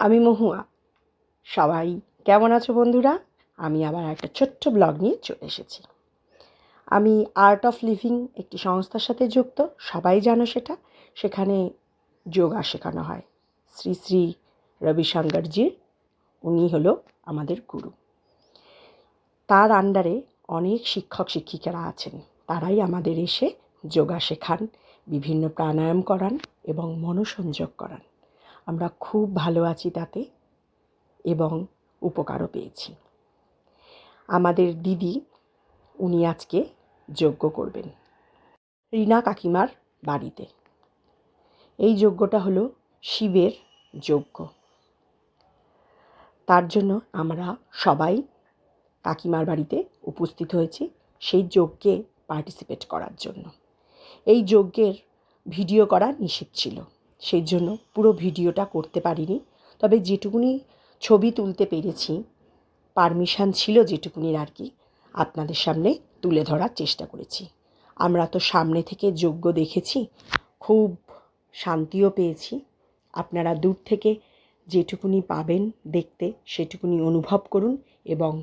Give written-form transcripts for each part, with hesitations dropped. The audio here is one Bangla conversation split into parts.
আমি মহুয়া। সবাই কেমন আছো বন্ধুরা? আমি আবার একটা ছোট্ট ব্লগ নিয়ে চলে এসেছি। আমি আর্ট অফ লিভিং একটি সংস্থার সাথে যুক্ত, সবাই জানো সেটা। সেখানে যোগা শেখানো হয়। শ্রী শ্রী রবিশঙ্করজির উনি হলো আমাদের গুরু। তার আন্ডারে অনেক শিক্ষক শিক্ষিকারা আছেন, তারাই আমাদের এসে যোগা শেখান, বিভিন্ন প্রাণায়াম করান এবং মনোসংযোগ করান। আমরা খুব ভালো আছি তাতে এবং উপকারও পেয়েছি। আমাদের দিদি উনি আজকে যজ্ঞ করবেন রীনা কাকিমার বাড়িতে। এই যজ্ঞটা হলো শিবের যজ্ঞ। তার জন্য আমরা সবাই কাকিমার বাড়িতে উপস্থিত হয়েছি সেই যজ্ঞে পার্টিসিপেট করার জন্য। এই যজ্ঞের ভিডিও করা নিষেধ ছিল, সেই জন্য পুরো ভিডিওটা করতে পারিনি। তবে যেটুকুনি ছবি তুলতে পেরেছি, পারমিশন ছিল যেটুকুনির আর কি, আপনাদের সামনে তুলে ধরার চেষ্টা করেছি। আমরা তো সামনে থেকে যজ্ঞ দেখেছি, খুব শান্তিও পেয়েছি। আপনারা দূর থেকে যেটুকুনি পাবেন দেখতে সেটুকুনি অনুভব করুন এবং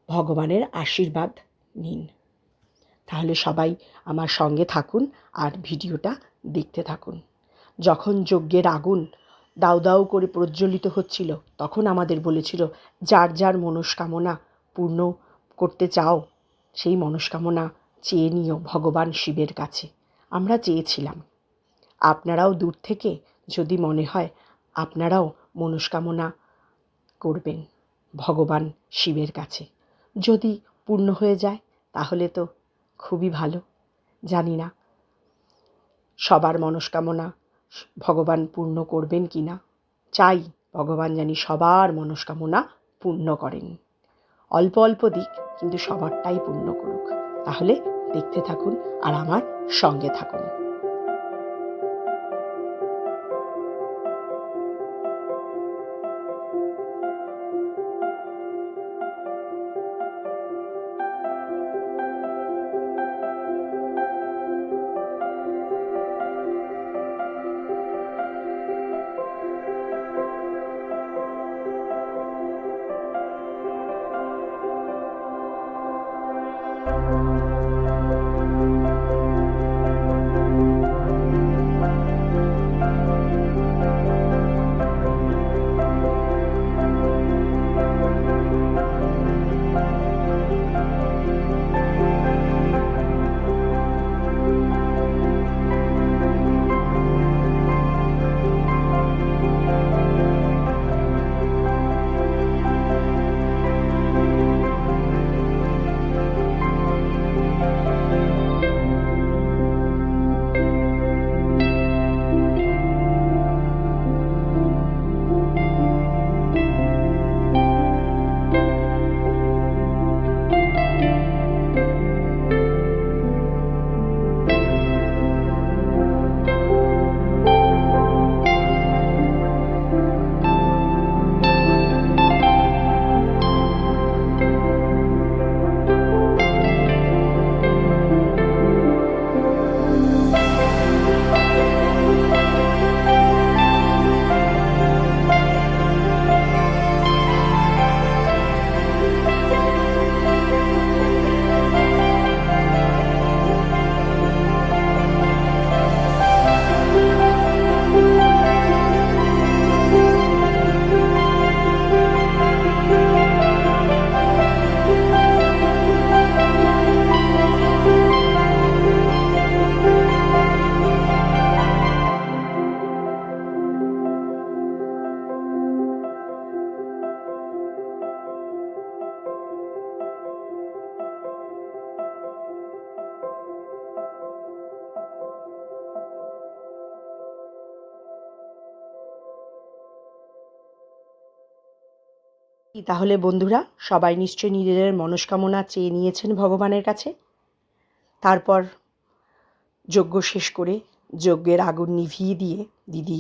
ভগবানের আশীর্বাদ নিন। তাহলে সবাই আমার সঙ্গে থাকুন আর ভিডিওটা দেখতে থাকুন। যখন যজ্ঞের আগুন দাউ দাউ করে প্রজ্বলিত হচ্ছিল, তখন আমাদের বলেছিল, যার যার মনস্কামনা পূর্ণ করতে চাও সেই মনস্কামনা চেয়ে নিও ভগবান শিবের কাছে। আমরা চেয়েছিলাম। আপনারাও দূর থেকে যদি মনে হয় আপনারাও মনস্কামনা করবেন ভগবান শিবের কাছে, যদি পূর্ণ হয়ে যায় তাহলে তো খুবই ভালো। জানি না সবার মনস্কামনা ভগবান পূর্ণ করবেন কি না, চাই ভগবান জানি সবার মনস্কামনা পূর্ণ করেন। অল্প অল্প দিক, কিন্তু সবারটাই পূর্ণ করুক। তাহলে দেখতে থাকুন আর আমার সঙ্গে থাকুন। তাহলে বন্ধুরা, সবাই নিশ্চয়ই নিজেদের মনস্কামনা চেয়ে নিয়েছেন ভগবানের কাছে। তারপর যজ্ঞ শেষ করে যজ্ঞের আগুন নিভিয়ে দিয়ে দিদি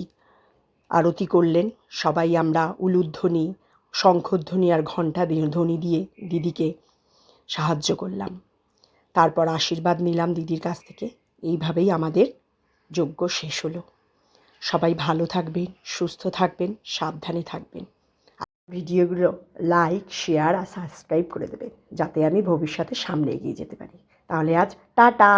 আরতি করলেন। সবাই আমরা উলুধ্বনি, শঙ্খধ্বনি আর ঘণ্টা ধ্বনি দিয়ে দিদিকে সাহায্য করলাম। তারপর আশীর্বাদ নিলাম দিদির কাছ থেকে। এইভাবেই আমাদের যজ্ঞ শেষ হলো। সবাই ভালো থাকবেন, সুস্থ থাকবেন, সাবধানে থাকবেন। ভিডিওগুলো লাইক, শেয়ার আর সাবস্ক্রাইব করে দেবেন, যাতে আমি ভবিষ্যতে সামনে এগিয়ে যেতে পারি। তাহলে আজ টাটা।